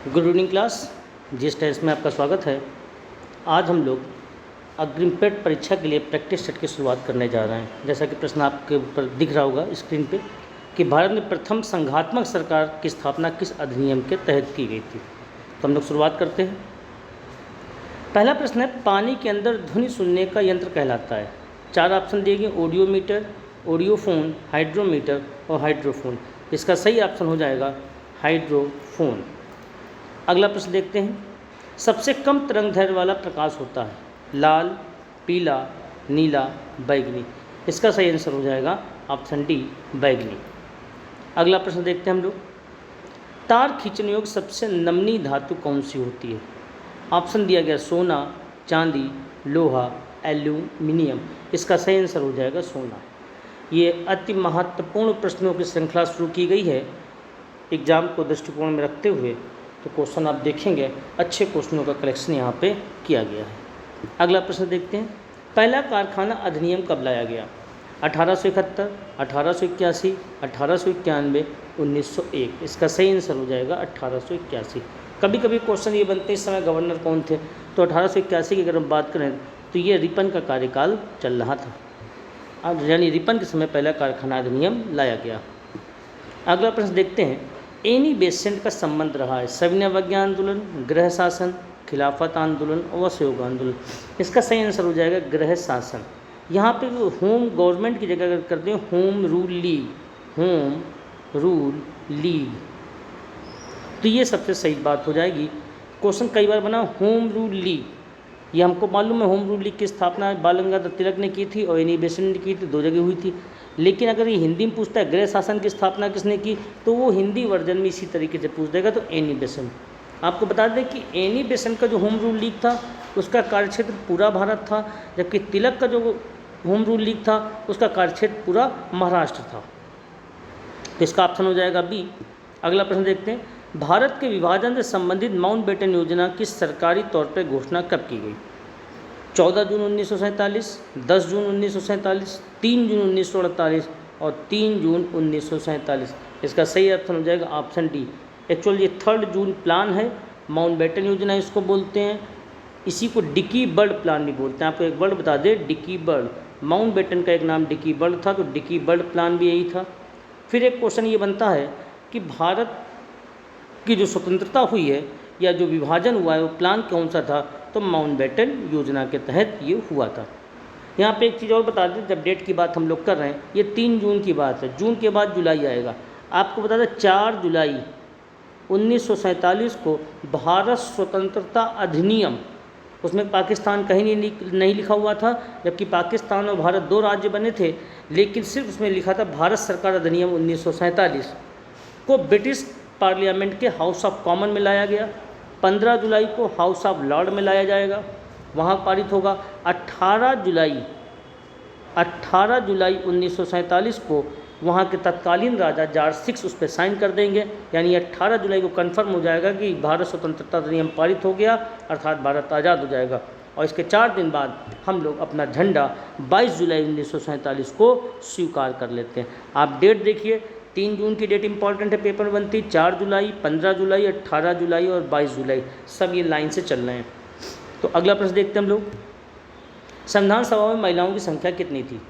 Good evening class. जिस test में आपका स्वागत है। आज हम लोग अग्रिम पेट परीक्षा के लिए प्रैक्टिस सेट की शुरुआत करने जा रहे हैं। जैसा कि प्रश्न आपके ऊपर दिख रहा होगा स्क्रीन पे कि भारत में प्रथम संघात्मक सरकार की स्थापना किस अधिनियम के तहत की गई थी। तो हम लोग शुरुआत करते हैं। पहला प्रश्न है, पानी के अंदर ध्वनि सुनने का यंत्र कहलाता है। 4 ऑप्शन दिए गए, ऑडियोमीटर, ऑडियोफोन, हाइड्रोमीटर और हाइड्रोफोन। इसका सही ऑप्शन हो जाएगा हाइड्रोफोन। अगला प्रश्न देखते हैं, सबसे कम तरंग दैर्ध्य वाला प्रकाश होता है लाल, पीला, नीला, बैगनी। इसका सही आंसर हो जाएगा ऑप्शन डी, बैगनी। अगला प्रश्न देखते हैं हम लोग, तार खींचने योग्य सबसे नमनीय धातु कौन सी होती है। ऑप्शन दिया गया सोना, चांदी, लोहा, एल्यूमिनियम। इसका सही आंसर हो जाएगा सोना। ये अति महत्वपूर्ण प्रश्नों की श्रृंखला शुरू की गई है एग्जाम को दृष्टिकोण में रखते हुए। तो क्वेश्चन आप देखेंगे, अच्छे क्वेश्चनों का कलेक्शन यहाँ पे किया गया है। अगला प्रश्न देखते हैं, पहला कारखाना अधिनियम कब लाया गया। 1871, 1881, 1891, 1901। इसका सही आंसर हो जाएगा 1881। कभी कभी क्वेश्चन ये बनते इस समय गवर्नर कौन थे। तो 1881 की अगर हम बात करें तो ये रिपन का कार्यकाल चल रहा था, यानी रिपन के समय पहला कारखाना अधिनियम लाया गया। अगला प्रश्न देखते हैं, एनी बेसेंट का संबंध रहा है सविनय अवज्ञा आंदोलन, गृह शासन, खिलाफत आंदोल और असहयोग आंदोलन। इसका सही आंसर हो जाएगा गृह शासन। यहाँ पे होम गवर्नमेंट की जगह अगर करते हैं home rule league, home rule league, तो ये सबसे सही बात हो जाएगी। क्वेश्चन कई बार बना होम रूल लीग, ये हमको मालूम है होम रूल लीग की स्थापना बाल गंगाधर तिलक ने की थी और एनी बेसेंट ने की थी, 2 जगह हुई थी। लेकिन अगर ये हिंदी में पूछता है गृह शासन की स्थापना किसने की, तो वो हिंदी वर्जन में इसी तरीके से पूछ देगा, तो एनी बेसेंट। आपको बता दें कि एनी बेसेंट का जो होम रूल लीग था उसका कार्यक्षेत्र पूरा भारत था, जबकि तिलक का जो होम रूल लीग था उसका कार्यक्षेत्र पूरा महाराष्ट्र था। तो इसका ऑप्शन हो जाएगा बी। अगला प्रश्न देखते हैं, भारत के विभाजन से संबंधित माउंटबेटन योजना की सरकारी तौर पर घोषणा कब की गई। 14 जून 1947, 10 जून 1947, 3 जून 1948 और 3 जून 1947। इसका सही ऑप्शन हो जाएगा ऑप्शन डी। एक्चुअली ये 3 जून प्लान है, माउंटबेटन योजना इसको बोलते हैं। इसी को डिकी बर्ड प्लान भी बोलते हैं। आपको एक वर्ड बता दें, डिकी बर्ड। माउंटबेटन का एक नाम डिकी बर्ड था, तो डिकी बर्ड प्लान भी यही था। फिर एक क्वेश्चन ये बनता है कि भारत की जो स्वतंत्रता हुई है या जो विभाजन हुआ है वो प्लान कौन सा था, तो माउंटबेटन योजना के तहत ये हुआ था। यहाँ पे एक चीज़ और बता दें, जब डेट की बात हम लोग कर रहे हैं, ये 3 जून की बात है, जून के बाद जुलाई आएगा। आपको बता दें 4 जुलाई 1947 को भारत स्वतंत्रता अधिनियम, उसमें पाकिस्तान कहीं नहीं लिखा हुआ था, जबकि पाकिस्तान और भारत 2 राज्य बने थे, लेकिन सिर्फ उसमें लिखा था भारत सरकार अधिनियम 1947 को ब्रिटिश पार्लियामेंट के हाउस ऑफ कॉमन में लाया गया। 15 जुलाई को हाउस ऑफ लॉर्ड में लाया जाएगा, वहाँ पारित होगा। 18 जुलाई 1947 को वहाँ के तत्कालीन राजा जॉर्ज 6 उस पर साइन कर देंगे, यानी 18 जुलाई को कंफर्म हो जाएगा कि भारत स्वतंत्रता अधिनियम पारित हो गया, अर्थात भारत आज़ाद हो जाएगा। और इसके 4 दिन बाद हम लोग अपना झंडा 22 जुलाई 1947 को स्वीकार कर लेते हैं। आप डेट देखिए, 3 जून की डेट इंपॉर्टेंट है, पेपर बनती, 4 जुलाई, 15 जुलाई, 18 जुलाई और 22 जुलाई, सब ये लाइन से चल रहे हैं। तो अगला प्रश्न देखते हैं हम लोग, संविधान सभा में महिलाओं की संख्या कितनी थी।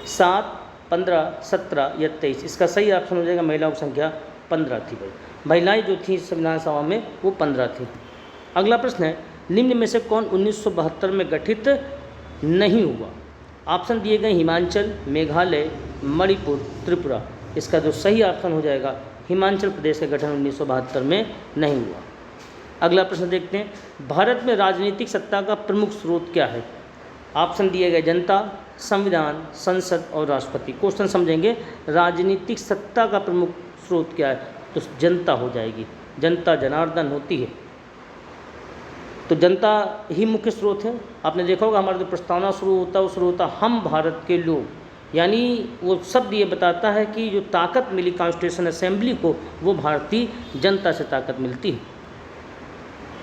7, 15, 17 या 23। इसका सही ऑप्शन हो जाएगा महिलाओं की संख्या 15 थी। भाई महिलाएं जो थी संविधान सभा में वो 15 थी। अगला प्रश्न है, निम्न में से कौन 1972 में गठित नहीं हुआ। ऑप्शन दिए गए हिमाचल, मेघालय, मणिपुर, त्रिपुरा। इसका जो सही ऑप्शन हो जाएगा हिमाचल प्रदेश का गठन 1972 में नहीं हुआ। अगला प्रश्न देखते हैं, भारत में राजनीतिक सत्ता का प्रमुख स्रोत क्या है। ऑप्शन दिए गए जनता, संविधान, संसद और राष्ट्रपति। क्वेश्चन समझेंगे, राजनीतिक सत्ता का प्रमुख स्रोत क्या है, तो जनता हो जाएगी। जनता जनार्दन होती है, तो जनता ही मुख्य स्रोत है। आपने देखा होगा हमारा जो प्रस्तावना शुरू होता है वो शुरू होता हम भारत के लोग, यानी वो शब्द ये बताता है कि जो ताकत मिली कॉन्स्टिट्यूशन असेंबली को, वो भारतीय जनता से ताकत मिलती है।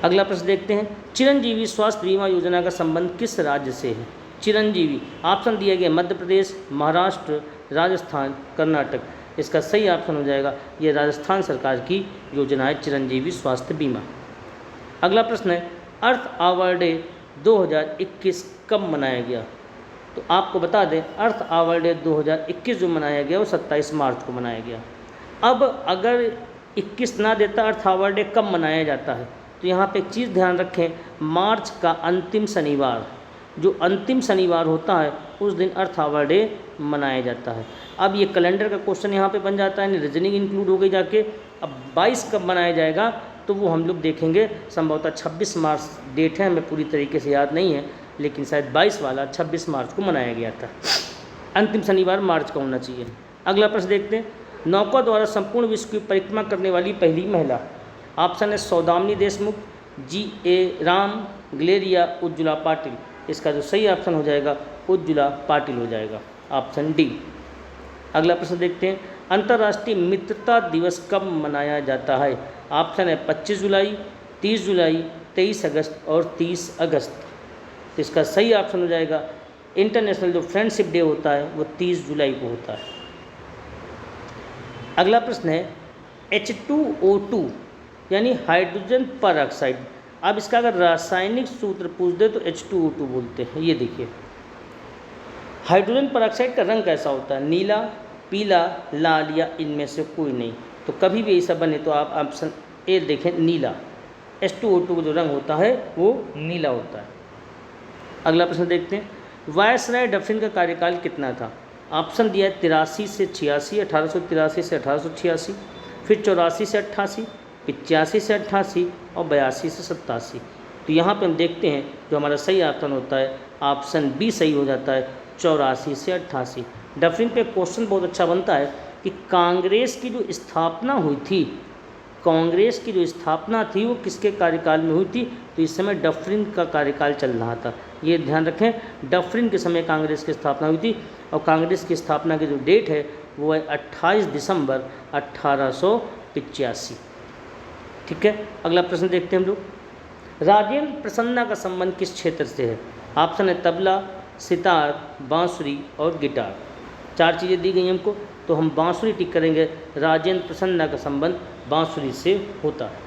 अगला प्रश्न देखते हैं, चिरंजीवी स्वास्थ्य बीमा योजना का संबंध किस राज्य से है। चिरंजीवी, ऑप्शन दिए गए मध्य प्रदेश, महाराष्ट्र, राजस्थान, कर्नाटक। इसका सही ऑप्शन हो जाएगा ये राजस्थान सरकार की योजना है चिरंजीवी स्वास्थ्य बीमा। अगला प्रश्न है अर्थ आवर डे 2021 कब मनाया गया? तो आपको बता दें अर्थ आवर डे 2021 जो मनाया गया वो 27 मार्च को मनाया गया। अब अगर 21 ना देता अर्थ आवर डे कब मनाया जाता है, तो यहाँ पे एक चीज़ ध्यान रखें, मार्च का अंतिम शनिवार, जो अंतिम शनिवार होता है उस दिन अर्थ आवर डे मनाया जाता है। अब ये कैलेंडर का क्वेश्चन यहाँ पे बन जाता है, रीजनिंग इंक्लूड हो गई जाके। अब 22 कब मनाया जाएगा तो वो हम लोग देखेंगे, संभवतः 26 मार्च डेट है, हमें पूरी तरीके से याद नहीं है, लेकिन शायद 22 वाला 26 मार्च को मनाया गया था। अंतिम शनिवार मार्च का होना चाहिए। अगला प्रश्न देखते हैं, नौका द्वारा संपूर्ण विश्व की परिक्रमा करने वाली पहली महिला? ऑप्शन है सौदामिनी देशमुख, G.A. राम, ग्लेरिया, उज्ज्वला पाटिल। इसका जो सही ऑप्शन हो जाएगा उज्ज्वला पाटिल हो जाएगा, ऑप्शन डी। अगला प्रश्न देखते हैं, अंतर्राष्ट्रीय मित्रता दिवस कब मनाया जाता है? ऑप्शन है 25 जुलाई, 30 जुलाई, 23 अगस्त और 30 अगस्त। तो इसका सही ऑप्शन हो जाएगा इंटरनेशनल जो फ्रेंडशिप डे होता है वो 30 जुलाई को होता है। अगला प्रश्न है H2O2 यानी हाइड्रोजन पर ऑक्साइड। अब इसका अगर रासायनिक सूत्र पूछ दे तो H2O2 बोलते हैं। ये देखिए हाइड्रोजन पर ऑक्साइड का रंग कैसा होता है, नीला, पीला, लाल या इनमें से कोई नहीं। तो कभी भी ऐसा बने तो आप ऑप्शन ए देखें, नीला। H2O2 का जो रंग होता है वो नीला होता है। अगला प्रश्न देखते हैं, वायसराय डफरिन का कार्यकाल कितना था? ऑप्शन दिया है 83 से 86, 1883 से 1886, फिर 84 से 88, 85 से 88 और 82 से 87। तो यहाँ पे हम देखते हैं जो हमारा सही ऑप्शन होता है ऑप्शन बी सही हो जाता है, 84 से 88। डफरिन पे क्वेश्चन बहुत अच्छा बनता है कि कांग्रेस की जो स्थापना हुई थी, कांग्रेस की जो स्थापना थी वो किसके कार्यकाल में हुई थी? तो इस समय डफरिन का कार्यकाल चल रहा था। ये ध्यान रखें, डफरिन के समय कांग्रेस की स्थापना हुई थी और कांग्रेस की स्थापना की जो डेट है वो है 28 दिसंबर 1885। ठीक है, अगला प्रश्न देखते हैं हम लोग, राजेंद्र प्रसन्ना का संबंध किस क्षेत्र से है? ऑप्शन है तबला, सितार, बांसुरी और गिटार। 4 चीज़ें दी गई हमको, तो हम बांसुरी टिक करेंगे। राजेंद्र प्रसन्ना का संबंध बांसुरी से होता है।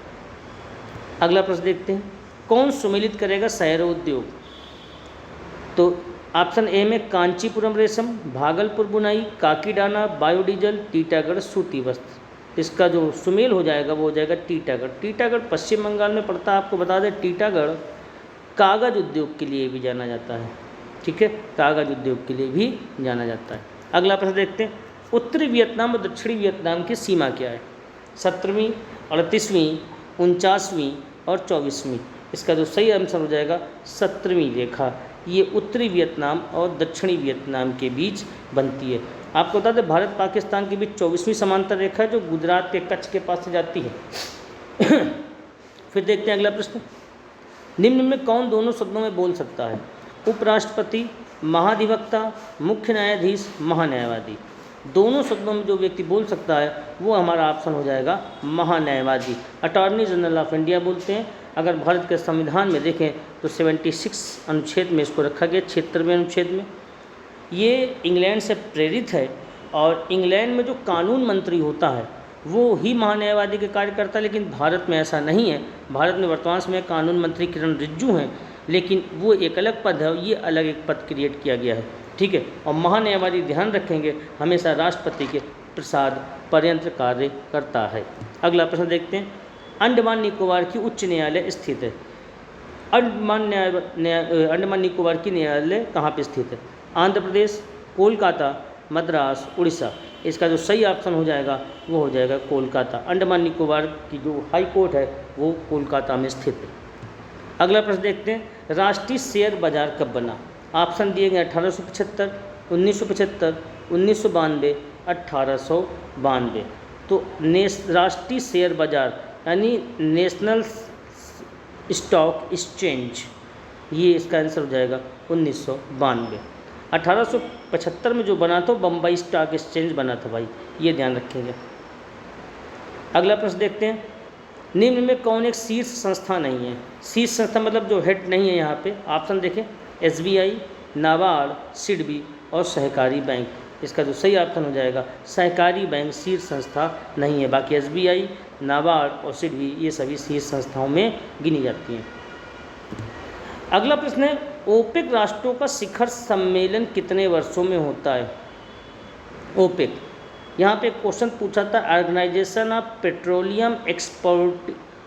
अगला प्रश्न देखते हैं, कौन सुमेलित करेगा शहर उद्योग? तो ऑप्शन ए में कांचीपुरम रेशम, भागलपुर बुनाई, काकीडाना, बायोडीजल, टीटागढ़ सूती वस्त्र। इसका जो सुमेल हो जाएगा वो हो जाएगा टीटागढ़। टीटागढ़ पश्चिम बंगाल में पड़ता है। आपको बता दें टीटागढ़ कागज़ उद्योग के लिए भी जाना जाता है। ठीक है, कागज़ उद्योग के लिए भी जाना जाता है। अगला प्रश्न देखते हैं, उत्तरी वियतनाम और दक्षिणी वियतनाम की सीमा क्या है? 17वीं, 38वीं, 49वीं और 24वीं। इसका जो सही आंसर हो जाएगा 17वीं रेखा। ये उत्तरी वियतनाम और दक्षिणी वियतनाम के बीच बनती है। आपको बता दें भारत पाकिस्तान के बीच 24वीं समांतर रेखा है जो गुजरात के कच्छ के पास से जाती है। फिर देखते हैं अगला प्रश्न, निम्न में कौन दोनों शब्दों में बोल सकता है? उपराष्ट्रपति, महाधिवक्ता, मुख्य न्यायाधीश, महान्यायवादी। दोनों शब्दों में जो व्यक्ति बोल सकता है वो हमारा ऑप्शन हो जाएगा महान्यायवादी। अटॉर्नी जनरल ऑफ इंडिया बोलते हैं। अगर भारत के संविधान में देखें तो 76 अनुच्छेद में इसको रखा गया, 76वें अनुच्छेद में। ये इंग्लैंड से प्रेरित है और इंग्लैंड में जो कानून मंत्री होता है वो ही महान्यायवादी के कार्य करता है, लेकिन भारत में ऐसा नहीं है। भारत में वर्तमान समय कानून मंत्री किरण रिजिजू हैं, लेकिन वो एक अलग पद है, ये अलग एक पद क्रिएट किया गया है। ठीक है, और महान्यायवादी ध्यान रखेंगे हमेशा राष्ट्रपति के प्रसाद पर्यंत कार्य करता है। अगला प्रश्न देखते हैं, अंडमान निकोबार की उच्च न्यायालय स्थित है? अंडमान निकोबार की न्यायालय कहाँ पे स्थित है? आंध्र प्रदेश, कोलकाता, मद्रास, उड़ीसा। इसका जो सही ऑप्शन हो जाएगा वो हो जाएगा कोलकाता। अंडमान निकोबार की जो हाई कोर्ट है वो कोलकाता में स्थित है। अगला प्रश्न देखते हैं, राष्ट्रीय शेयर बाजार कब बना? ऑप्शन दिए गए 1875, 1975, 1992, 1892। तो राष्ट्रीय शेयर बाजार यानी नेशनल स्टॉक एक्सचेंज, ये इसका आंसर हो जाएगा 1992। 1875 में जो बना था बम्बई स्टॉक एक्सचेंज बना था भाई, ये ध्यान रखेंगे। अगला प्रश्न देखते हैं, निम्न में कौन एक शीर्ष संस्था नहीं है? शीर्ष संस्था मतलब जो हेड नहीं है यहाँ पे। ऑप्शन देखें, SBI, नाबार्ड, सिडबी और सहकारी बैंक। इसका जो सही ऑप्शन हो जाएगा सहकारी बैंक शीर्ष संस्था नहीं है। बाकी SBI, नाबार्ड और सिडबी ये सभी शीर्ष संस्थाओं में गिनी जाती हैं। अगला प्रश्न है, ओपेक राष्ट्रों का शिखर सम्मेलन कितने वर्षों में होता है? ओपेक, यहाँ पे क्वेश्चन पूछा था, organisation of petroleum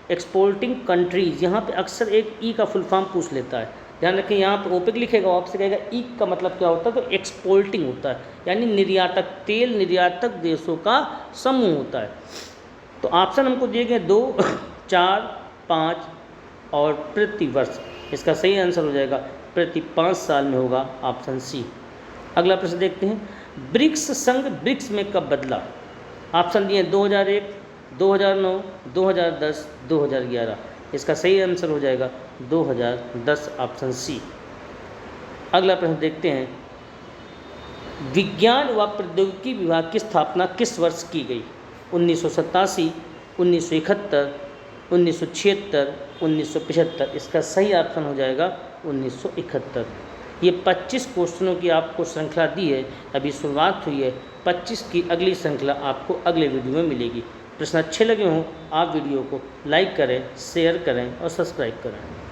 exporting countries. यहाँ पे अक्सर एक ई का फुल फॉर्म पूछ लेता है, ध्यान रखें। यहाँ पे ओपेक लिखेगा, आपसे कहेगा ई का मतलब क्या होता है, तो एक्सपोर्टिंग होता है, यानी निर्यातक, तेल निर्यातक देशों का समूह होता है। तो ऑप्शन हमको दिए गए 2, 4, 5 और प्रति वर्ष। इसका सही आंसर हो जाएगा प्रति 5 साल में होगा ऑप्शन सी। अगला प्रश्न देखते हैं, ब्रिक्स संघ ब्रिक्स में कब बदला? ऑप्शन दिए 2001, 2009, 2010, 2011। इसका सही आंसर हो जाएगा 2010 ऑप्शन सी। अगला प्रश्न देखते हैं, विज्ञान व प्रौद्योगिकी विभाग की स्थापना किस वर्ष की गई? 1987, 1971, 1976, 1975। इसका सही ऑप्शन हो जाएगा 1971। ये 25 क्वेश्चनों की आपको श्रृंखला दी है, अभी शुरुआत हुई है। 25 की अगली श्रृंखला आपको अगले वीडियो में मिलेगी। प्रश्न अच्छे लगे हों आप वीडियो को लाइक करें, शेयर करें और सब्सक्राइब करें।